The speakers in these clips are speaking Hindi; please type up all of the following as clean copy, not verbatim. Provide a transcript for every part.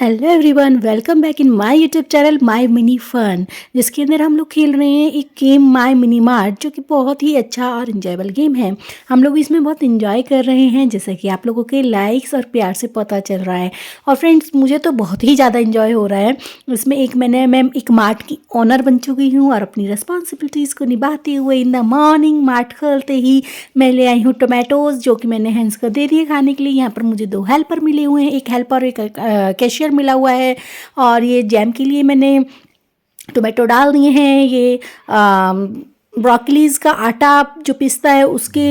Hello everyone, welcome back in my YouTube channel my mini fun, जिसके अंदर हम लोग खेल रहे हैं एक गेम माय मिनी मार्ट, जो कि बहुत ही अच्छा और इंजॉयबल गेम है। हम लोग इसमें बहुत इंजॉय कर रहे हैं, जैसा कि आप लोगों के लाइक्स और प्यार से पता चल रहा है। और फ्रेंड्स, मुझे तो बहुत ही ज़्यादा इंजॉय हो रहा है। इसमें मैं एक मार्ट की ओनर बन चुकी हूँ और अपनी रिस्पॉन्सिबिलिटीज़ को निभाते हुए इन द मॉर्निंग मार्ट खोलते ही मैं ले आई हूँ टोमेटोज़, जो कि मैंने हैंड्स को दे दिए खाने के लिए। यहाँ पर मुझे 2 हेल्पर मिले हुए हैं, एक हेल्पर और एक कैशियर मिला हुआ है। और ये जैम के लिए मैंने टोमेटो डाल दिए हैं। ये ब्रोकलीज़ का आटा जो पिसता है उसके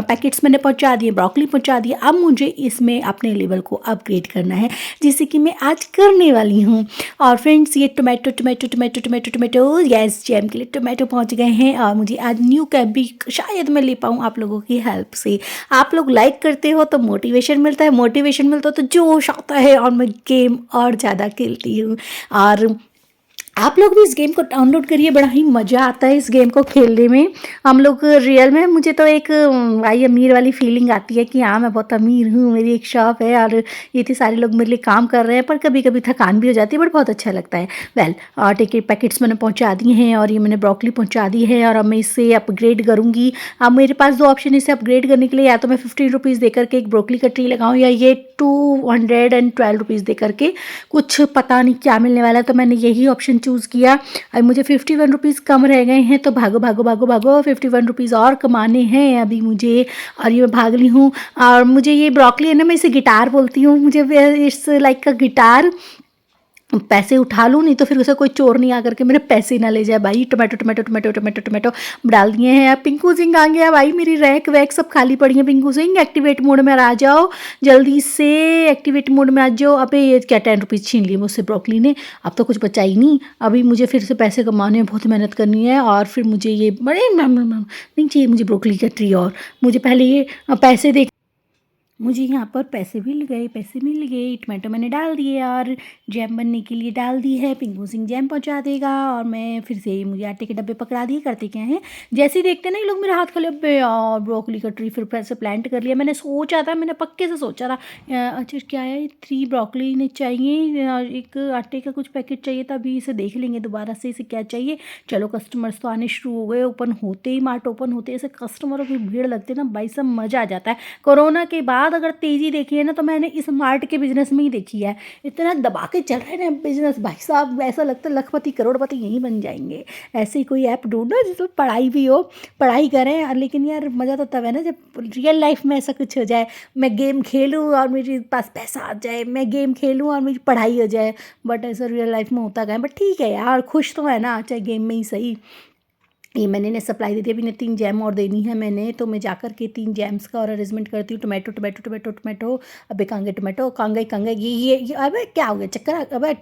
पैकेट्स मैंने पहुंचा दिए, ब्रोकली पहुंचा दिए। अब मुझे इसमें अपने लेवल को अपग्रेड करना है, जिसे कि मैं आज करने वाली हूँ। और फ्रेंड्स, ये tomato tomato tomato tomato tomato yes, jam के लिए टोमेटो पहुंच गए हैं। और मुझे आज न्यू कैप भी शायद मैं ले पाऊँ आप लोगों की हेल्प से। आप लोग लाइक करते हो तो मोटिवेशन मिलता है, मोटिवेशन मिलता है तो जोश आता है और मैं गेम और ज़्यादा खेलती हूँ। और आप लोग भी इस गेम को डाउनलोड करिए, बड़ा ही मज़ा आता है इस गेम को खेलने में। हम लोग रियल में, मुझे तो एक भाई अमीर वाली फीलिंग आती है कि हाँ, मैं बहुत अमीर हूँ, मेरी एक शॉप है और इतने सारे लोग मेरे लिए काम कर रहे हैं। पर कभी कभी थकान भी हो जाती है, बट बहुत अच्छा लगता है। वेल, टिकट पैकेट्स मैंने पहुँचा दिए हैं और ये मैंने ब्रोकली पहुँचा दी है। और अब मैं इससे अपग्रेड करूँगी। अब मेरे पास 2 ऑप्शन इसे अपग्रेड करने के लिए, या तो मैं 15 रुपीज़ दे करके एक ब्रोकली का ट्री लगाऊँ, या ये 212 रुपीज़ दे करके कुछ पता नहीं क्या मिलने वाला है। तो मैंने यही ऑप्शन चूज़ किया। अब मुझे 51 रुपीज़ कम रह गए हैं, तो भागो भागो भागो भागो, 51 रुपीज़ और कमाने हैं अभी मुझे। और ये मैं भाग ली हूँ। और मुझे ये ब्रोकली है ना, मैं इसे गिटार बोलती हूँ। मुझे इट्स लाइक अ गिटार। पैसे उठा लूँ, नहीं तो फिर उसे कोई चोर नहीं आकर के मेरे पैसे ना ले जाए। भाई tomato tomato tomato tomato tomato डाल दिए हैं। पिंकू सिंह आ गया भाई, मेरी रैक वैक सब खाली पड़ी है। पिंकू सिंह, एक्टिवेट मोड में आ जाओ, जल्दी से एक्टिवेट मोड में आ जाओ। अबे ये क्या 10 रुपीज़ छीन लिए मुझसे ब्रोकली ने। अब तो कुछ बचा ही नहीं। अभी मुझे फिर से पैसे कमाने में बहुत मेहनत करनी है। और फिर मुझे ये बड़े नहीं चाहिए मुझे ब्रोकली का ट्री। और मुझे पहले ये पैसे दे, मुझे यहाँ पर पैसे मिल गए, पैसे मिल गए। टमाटो मैंने डाल दिए और जैम बनने के लिए डाल दी है। पिंकू सिंह जैम पहुँचा देगा। और मैं फिर से मुझे आटे के डब्बे पकड़ा दिए। करते क्या हैं, जैसे ही देखते ना ये लोग मेरे हाथ खले पे, और ब्रोकली का ट्री फिर से प्लांट कर लिया। मैंने सोचा था, मैंने पक्के से सोचा था, अच्छा क्या है, 3 ब्रोकली ने चाहिए और एक आटे का कुछ पैकेट चाहिए था। अभी इसे देख लेंगे दोबारा से इसे क्या चाहिए। चलो, कस्टमर्स तो आने शुरू हो गए। ओपन होते ही, मार्ट ओपन होते ही ऐसे कस्टमरों की भीड़ लगती है ना भाई, सब मज़ा आ जाता है। कोरोना के बाद अगर तेज़ी देखी है ना, तो मैंने इस मार्ट के बिजनेस में ही देखी है। इतना दबा के चल रहे हैं ना बिजनेस, भाई साहब ऐसा लगता है लखपति करोड़पति यहीं बन जाएंगे। ऐसे ही कोई ऐप ढूंढो जिसमें पढ़ाई भी हो, पढ़ाई करें। लेकिन यार मज़ा तो तब है ना जब रियल लाइफ में ऐसा कुछ हो जाए। मैं गेम खेलूँ और मेरे पास पैसा आ जाए, मैं गेम खेलूँ और मेरी पढ़ाई हो जाए। बट ऐसा रियल लाइफ में होता गया। बट ठीक है यार, खुश तो है ना, चाहे गेम में ही सही। ये मैंने सप्लाई दे दी। अभी ने 3 जैम और देनी है मैंने, तो मैं जाकर के 3 जैम्स का और अरेंजमेंट करती हूँ। टोमेटो टोमेटो टोमेटो टोमेटो, अबे कांगे टोमेटो, कांगे कांगे, ये अबे क्या हो गया चक्कर। अबे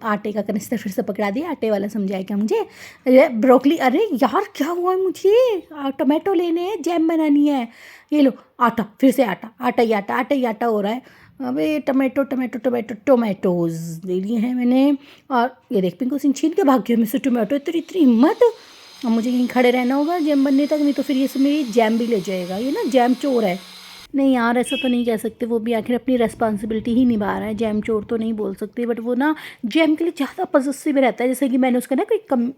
आटे का कनिस्तर फिर से पकड़ा दिया, आटे वाला समझाया क्या मुझे। अरे ब्रोकली, अरे यार क्या हुआ है मुझे, टोमेटो लेने हैं, जैम बनानी है। ये लो आटा, फिर से आटा, आटा ही आटा, आटा ही आटा हो रहा है। अबे टोमेटो टोमेटो टोमेटो टोमेटोज़ ले लिए हैं मैंने। और ये देख, पिंकू सिंह छीन के भाग गया मुझसे टोमेटो। इतनी इतनी हिम्मत। अब मुझे यहीं खड़े रहना होगा जैम बनने तक, नहीं तो फिर ये सब मेरी जैम भी ले जाएगा। ये ना जैम चोर है। नहीं यार, ऐसा तो नहीं कह सकते, वो भी आखिर अपनी रिस्पॉन्सिबिलिटी ही निभा रहा है। जैम चोर तो नहीं बोल सकते, बट वो ना जैम के लिए ज़्यादा पॉसेसिव रहता है। जैसे कि मैंने उसका ना कोई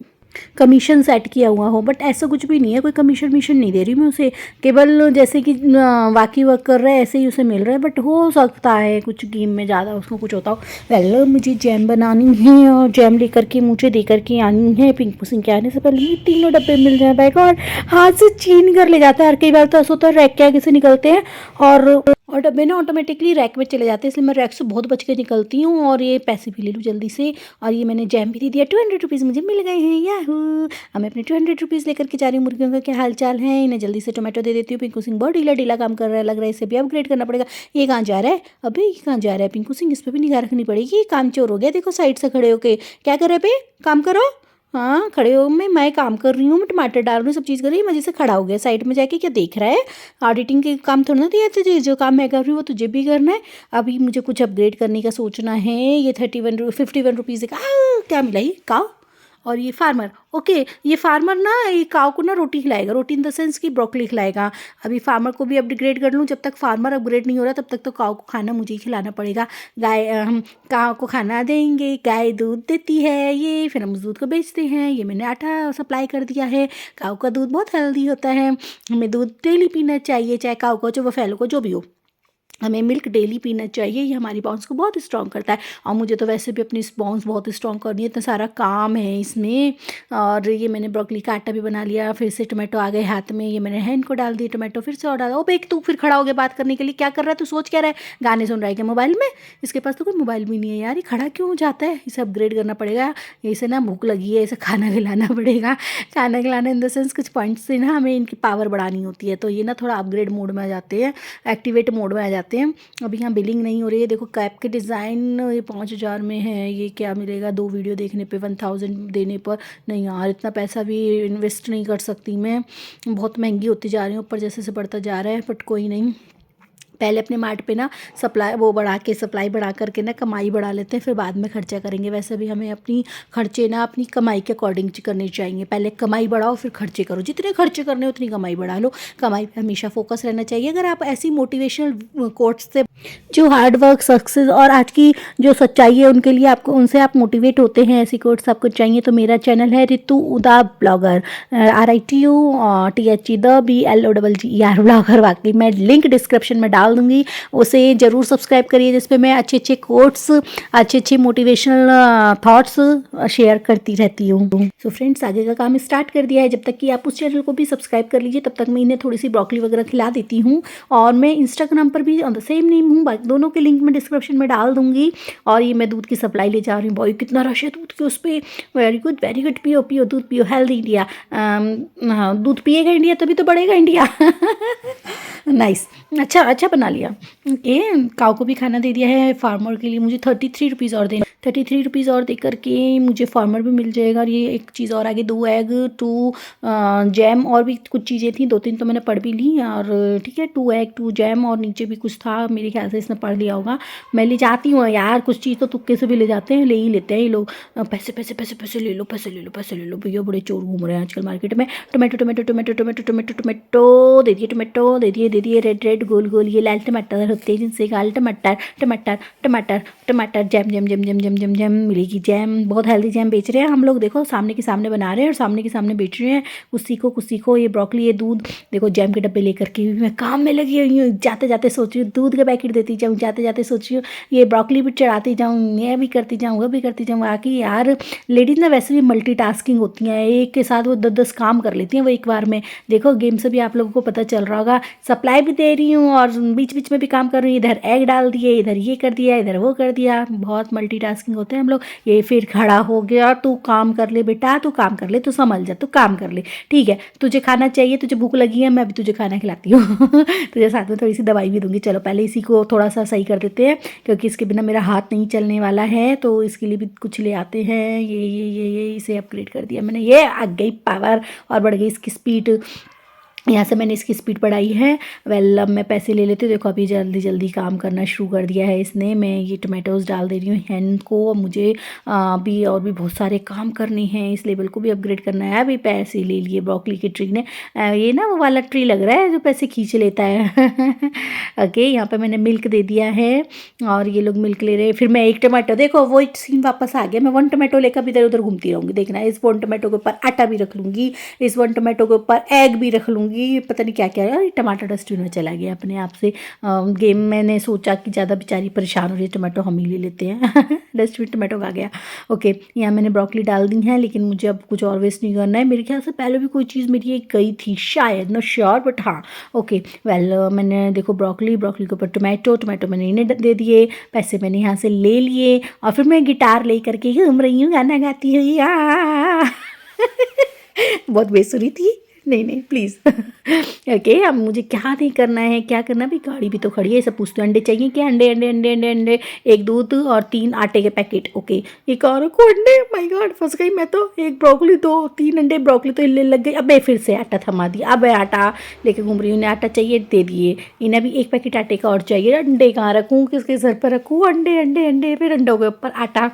कमीशन सेट किया हुआ हो, बट ऐसा कुछ भी नहीं है। कोई कमीशन मिशन नहीं दे रही मैं उसे, केवल जैसे कि बाकी वर्क कर रहा है ऐसे ही उसे मिल रहा है। बट हो सकता है कुछ गेम में ज़्यादा उसको कुछ होता हो। वेल, मुझे जैम बनानी है और जैम लेकर के मुझे दे करके आनी है। पिंकू सिंह के आने से पहले ये तीनों डब्बे मिल जाए बैग, और हाथ से छीन कर ले जाता है। और कई बार तो ऐसा होता है रैक के आगे से निकलते हैं और डब्बे ना ऑटोमेटिकली रैक में चले जाते हैं, इसलिए मैं रैक से बहुत बच के निकलती हूँ। और ये पैसे भी ले लूँ जल्दी से। और ये मैंने जैम भी दे दिया, 200 रुपीज़ मुझे मिल गए हैं। याहू, अब मैं अपने 200 रुपीज़ लेकर के जा रही हूँ। मुर्गियों का क्या हाल चाल है, इन्हें जल्दी से टोमेटो दे देती हूँ। पिंकू सिंह बहुत ढीला ढीला काम कर रहा है, लग रहा है इसे भी अपग्रेड करना पड़ेगा। ये कहाँ जा रहा है, अबे ये कहाँ जा रहा है पिंकू सिंह, इस पर भी निगाह रखनी पड़ेगी। ये काम चोर हो गया, देखो साइड से खड़े होके क्या कर रहे पे, काम करो। हाँ, खड़े हो, मैं काम कर रही हूँ, मैं टमाटर डाल रही हूँ, सब चीज़ कर रही हूँ। मजे से खड़ा हो गया साइड में जाके, क्या देख रहा है। ऑडिटिंग के काम थोड़ा ना दिया तुझे, जो काम मैं कर रही हूँ वो तुझे भी करना है। अभी मुझे कुछ अपग्रेड करने का सोचना है। ये 51 51 रुपीज़ का क्या मिला, ये काव। और ये फार्मर, ओके, ये फार्मर ना ये काऊ को ना रोटी खिलाएगा, रोटी इन द सेंस कि ब्रोकली खिलाएगा। अभी फार्मर को भी अपग्रेड कर लूँ, जब तक फार्मर अपग्रेड नहीं हो रहा तब तक तो काऊ को खाना मुझे ही खिलाना पड़ेगा। हम काऊ को खाना देंगे, गाय दूध देती है, ये फिर हम उस दूध को बेचते हैं, ये मैंने आटा सप्लाई कर दिया है। काऊ का दूध बहुत हेल्दी होता है, हमें दूध डेली पीना चाहिए, चाहे काऊ को चाहे बफेलो को जो भी हो, हमें मिल्क डेली पीना चाहिए। ये हमारी बोन्स को बहुत स्ट्रॉन्ग करता है, और मुझे तो वैसे भी अपनी बोन्स बहुत स्ट्रॉन्ग करनी है, इतना सारा काम है इसमें। और ये मैंने ब्रोकली का आटा भी बना लिया, फिर से टोमेटो आ गए हाथ में, ये मैंने हैन को डाल दिए टोमेटो, फिर से और डाला। ओ बेक, तू फिर खड़ा हो गया बात करने के लिए, क्या कर रहा है तू, सोच क्या रहा है, गाने सुन रहा है क्या मोबाइल में? इसके पास तो कोई मोबाइल भी नहीं है यार, ये खड़ा क्यों हो जाता है? इसे अपग्रेड करना पड़ेगा, इसे ना भूख लगी है, इसे खाना खिलाना पड़ेगा। खाना खिलाना इन द सेंस कुछ पॉइंट्स से ना हमें इनकी पावर बढ़ानी होती है, तो ये ना थोड़ा अपग्रेड मोड में आ जाते हैं, एक्टिवेट मोड में आ जाते हैं। अभी यहाँ बिलिंग नहीं हो रही है, देखो कैप के डिज़ाइन ये 5,000 में है, ये क्या मिलेगा 2 वीडियो देखने पे 1000 देने पर? नहीं यार, इतना पैसा भी इन्वेस्ट नहीं कर सकती मैं, बहुत महंगी होती जा रही हूँ ऊपर जैसे से बढ़ता जा रहा है, बट कोई नहीं, पहले अपने मार्ट पे ना सप्लाई बढ़ा करके ना कमाई बढ़ा लेते हैं, फिर बाद में खर्चा करेंगे। वैसे भी हमें अपनी खर्चे ना अपनी कमाई के अकॉर्डिंग करने चाहिए, पहले कमाई बढ़ाओ फिर खर्चे करो, जितने खर्चे करने उतनी कमाई बढ़ा लो, कमाई पे हमेशा फोकस रहना चाहिए। अगर आप ऐसी मोटिवेशनल कोट्स से जो हार्ड वर्क, सक्सेस और आज की जो सच्चाई है उनके लिए आपको, उनसे आप मोटिवेट होते हैं, ऐसी कोट्स आपको चाहिए, तो मेरा चैनल है रितु उदा ब्लॉगर, RITUTHEBLOGGER ब्लॉगर। वाकई मैं लिंक डिस्क्रिप्शन में डाल दूंगी, उसे ज़रूर सब्सक्राइब करिए, जिस पे मैं अच्छे अच्छे कोट्स, अच्छे अच्छे मोटिवेशनल थॉट्स शेयर करती रहती हूँ। सो फ्रेंड्स, आगे का काम स्टार्ट कर दिया है, जब तक कि आप उस चैनल को भी सब्सक्राइब कर लीजिए तब तक मैं इन्हें थोड़ी सी ब्रोकली वगैरह खिला देती हूँ। और मैं इंस्टाग्राम पर भी ऑन द सेम नेम हूँ, दोनों के लिंक मैं डिस्क्रिप्शन में डाल दूंगी। और ये मैं दूध की सप्लाई ले जा रही हूँ, बॉय कितना रश है दूध के उस पर, वेरी गुड वेरी गुड, पियो पियो दूध पियो, हेल्दी इंडिया। हाँ, दूध पिएगा इंडिया तभी तो बढ़ेगा इंडिया। नाइस, अच्छा अच्छा बना लिया। ओके, काऊ को भी खाना दे दिया है, फार्मर के लिए मुझे 33 रुपीज़ और देना, 33 रुपीज़ और दे करके मुझे फार्मर भी मिल जाएगा। और ये एक चीज़ और आगे, 2 एग 2 जैम और भी कुछ चीज़ें थी, 2-3 तो मैंने पढ़ भी ली। और ठीक है, 2 एग 2 जैम और नीचे भी कुछ था, मेरे ख्याल से इसने पढ़ लिया होगा। मैं ले जाती हूँ यार, कुछ चीज़ तो तुक्के से भी ले जाते हैं, ले ही लेते हैं ये लोग। पैसे पैसे पैसे पैसे ले लो, पैसे ले लो, पैसे ले लो, भैया बड़े चोर घूम रहे हैं आजकल मार्केट में। Tomato tomato tomato tomato tomato tomato दे दिए, टोमेटो दे दिए, रेड रेड गोल गोल ये लाल टमाटर होते हैं जिनसे लाल टमाटर टमाटर टमाटर टमाटर, jam jam jam jam jam jam jam मिलेगी जैम, बहुत हेल्दी जैम बेच रहे हैं हम लोग, देखो सामने के सामने बना रहे हैं और सामने के सामने बेच रहे हैं। कुछ सीखो, ये ब्रोकली, ये दूध, देखो जैम के डब्बे लेकर के भी मैं काम में लगी हुई हूँ। जाते जाते सोच रही हूँ दूध का पैकेट देती जाऊँ, जाते जाते सोच रही हूँ ये ब्रोकली भी चढ़ाती जाऊँ, ये भी करती जाऊँ, वो भी करती जाऊँ। आके यार लेडीज़ ना वैसे भी मल्टीटास्किंग होती हैं, एक के साथ वो 10-10 काम कर लेती हैं वो एक बार में। देखो गेम से भी आप लोगों को पता चल रहा होगा, सप्लाई भी दे रही हूँ और बीच बीच में भी काम कर रही हूँ, इधर एग डाल दिए, इधर ये कर दिया, इधर वो कर दिया, बहुत मल्टीटास्किंग होते हैं हम लोग। ये फिर खड़ा हो गया, तू काम कर ले बेटा, तू काम कर ले, तू संभल जा, तू काम कर ले, ठीक है, तुझे खाना चाहिए, तुझे भूख लगी है, मैं भी तुझे खाना खिलाती हूँ। तुझे साथ में थोड़ी सी दवाई भी दूंगी। चलो पहले इसी को थोड़ा सा सही कर देते हैं, क्योंकि इसके बिना मेरा हाथ नहीं चलने वाला है, तो इसके लिए भी कुछ ले आते हैं। ये इसे अपग्रेड कर दिया मैंने, ये आ गई पावर और बढ़ गई इसकी स्पीड। यहाँ से मैंने इसकी स्पीड बढ़ाई है। वेल, अब मैं पैसे ले लेती हूँ। देखो अभी जल्दी जल्दी काम करना शुरू कर दिया है इसने। मैं ये टमाटोज़ डाल दे रही हूँ हैन को। मुझे अभी और भी बहुत सारे काम करने हैं, इस लेवल को भी अपग्रेड करना है। अभी पैसे ले लिए ब्रोकली के ट्री ने, ये ना वो वाला ट्री लग रहा है जो पैसे खींच लेता है। ओके, यहाँ पर मैंने मिल्क दे दिया है और ये लोग मिल्क ले रहे हैं। फिर मैं एक टमाटो, देखो वो सीन वापस आ गया। मैं 1 टमाटो लेकर भी इधर उधर घूमती रहूँगी, देखना। इस 1 टमाटो के ऊपर आटा भी रख लूँगी, इस 1 टमाटो के ऊपर एग भी रख लूँगी, पता नहीं क्या क्या है। टमाटर डस्टबिन में चला गया अपने आप से। गेम मैंने सोचा कि ज़्यादा बेचारी परेशान हो रही है, टमाटो हम ही ले लेते हैं। डस्टबिन टमाटो आ गया। ओके, यहाँ मैंने ब्रोकली डाल दी है, लेकिन मुझे अब कुछ और वेस्ट नहीं करना है। मेरे ख्याल से पहले भी कोई चीज़ मेरी एक गई थी शायद, नॉट श्योर, बट हाँ। ओके, वेल, मैंने देखो ब्रोकली के ऊपर टमाटो मैंने इन्हें दे दिए, पैसे मैंने यहाँ से ले लिए और फिर मैं गिटार ले करके घूम रही हूँ, गाना गाती हुई। बहुत बेसुरी थी, नहीं प्लीज़। ओके, अब मुझे क्या नहीं करना है, क्या करना भी। गाड़ी भी तो खड़ी है, सब पूछते हैं अंडे चाहिए क्या, अंडे अंडे अंडे अंडे अंडे, 1 दूध और 3 आटे के पैकेट। ओके, एक और को अंडे, माय गॉड फंस गई मैं तो। 1 ब्रोकली, 2-3 अंडे, ब्रोकली तो हिलने लग गई। अब फिर से आटा थमा दिया, अब आटा लेके घूम रही हूँ। उन्हें आटा चाहिए, दे दिए। इन्हें भी 1 पैकेट आटे का और चाहिए। अंडे कहाँ रखूँ, किसके सर पर रखूँ, अंडे अंडे अंडे, फिर अंडों के ऊपर आटा।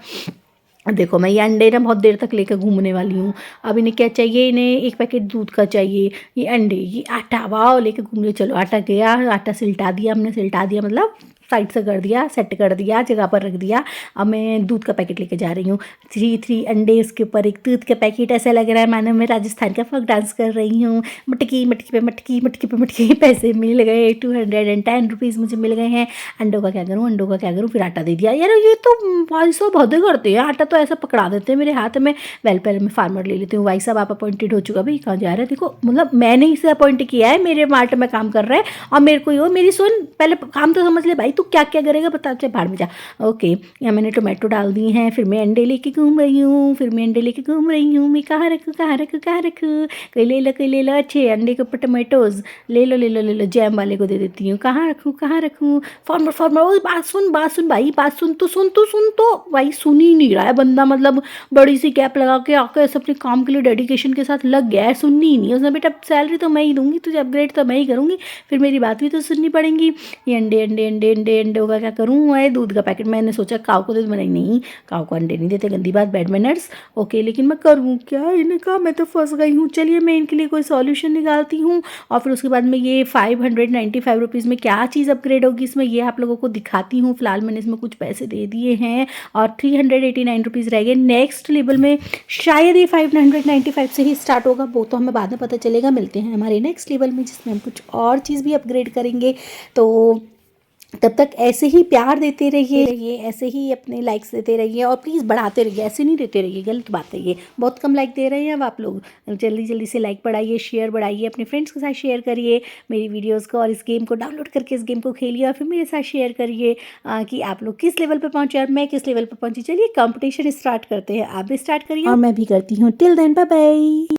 देखो मैं ये अंडे ना बहुत देर तक लेकर घूमने वाली हूँ। अब इन्हें क्या चाहिए, इन्हें एक पैकेट दूध का चाहिए, ये अंडे, ये आटा, वाओ लेके घूम रही। चलो आटा गया, आटा सिलटा दिया हमने, सिलटा दिया मतलब साइड से कर दिया, सेट कर दिया, जगह पर रख दिया। अब मैं दूध का पैकेट लेके जा रही हूँ। 3 अंडे, इसके ऊपर एक दूध का पैकेट। ऐसा लग रहा है मानो मैं राजस्थान का फोक डांस कर रही हूँ। मटकी मटकी पे मटकी, मटकी पे मटकी। पैसे मिल गए, 210 रुपीज़ मुझे मिल गए हैं। अंडों का क्या करूँ, अंडों का क्या करूँ, फिर आटा दे दिया। यार ये तो भाई साहब हद करते हैं, आटा तो ऐसा पकड़ा देते हैं मेरे हाथ में। वेल पहले मैं फार्मर ले लेती हूँ। भाई साहब आप अपॉइंटेड हो चुका, भाई कहाँ जा रहा है, देखो मतलब मैंने इसे अपॉइंट किया है, मेरे मार्ट में काम कर रहा है और मेरे को यो मेरी सुन, पहले काम तो समझ ले भाई, तू क्या क्या करेगा बता, चल भाड़ में जा। ओके, यहाँ मैंने टोमेटो डाल दी हैं, फिर मैं अंडे लेके घूम रही हूँ, फिर मैं अंडे लेके घूम रही हूँ। मैं कहाँ रखूँ, कहाँ रखूँ, कहाँ रखूँ, कोई ले लो, कोई ले लो। अच्छे अंडे के ऊपर टोमेटोज ले लो, ले लो, ले लो। जैम वाले को दे देती हूँ। कहाँ रखूँ, कहाँ रखूँ। फार्मर फार्मर, वो बात सुन भाई, बात सुन तो, सुन तो, सुन तो। भाई सुन ही नहीं रहा है बंदा, मतलब बड़ी सी कैप लगा के आके ऐसे अपने काम के लिए डेडिकेशन के साथ लग गया है। सुननी ही नहीं उसने, बेटा सैलरी तो मैं ही दूंगी तुझे, अपग्रेड तो मैं ही करूँगी, फिर मेरी बात भी तो सुननी पड़ेगी। ये अंडे अंडे अंडे अंडे अंडों का क्या करूँ। है दूध का पैकेट, मैंने सोचा काऊ को दे दूँ, मैंने नहीं, काऊ को अंडे नहीं देते, गंदी बात, बैड मैनर्स। ओके, लेकिन मैं करूँ क्या, इन्हें कहा मैं तो फंस गई हूँ। चलिए मैं इनके लिए कोई सॉल्यूशन निकालती हूँ और फिर उसके बाद में ये 595 रुपीज़ में क्या चीज़ अपग्रेड होगी इसमें, ये आप लोगों को दिखाती हूँ। फिलहाल मैंने इसमें कुछ पैसे दे दिए हैं और 389 रुपीज़ रह गए। नेक्स्ट लेवल में शायद ये 595 से ही स्टार्ट होगा, वो तो हमें बाद में पता चलेगा। मिलते हैं हमारे नेक्स्ट लेवल में जिसमें हम कुछ और चीज़ भी अपग्रेड करेंगे। तो तब तक ऐसे ही प्यार देते रहिए, ऐसे ही अपने लाइक्स देते रहिए और प्लीज़ बढ़ाते रहिए, ऐसे नहीं देते रहिए, गलत बात है ये। बहुत कम लाइक दे रहे हैं अब आप लोग, जल्दी जल्दी से लाइक बढ़ाइए, शेयर बढ़ाइए, अपने फ्रेंड्स के साथ शेयर करिए मेरी वीडियोस को और इस गेम को डाउनलोड करके इस गेम को खेलिए और फिर मेरे साथ शेयर करिए कि आप लोग किस लेवल पर पहुँचे और मैं किस लेवल पर पहुँची। चलिए कंपटीशन स्टार्ट करते हैं, आप भी स्टार्ट करिए और मैं भी करती हूँ। Till then bye bye.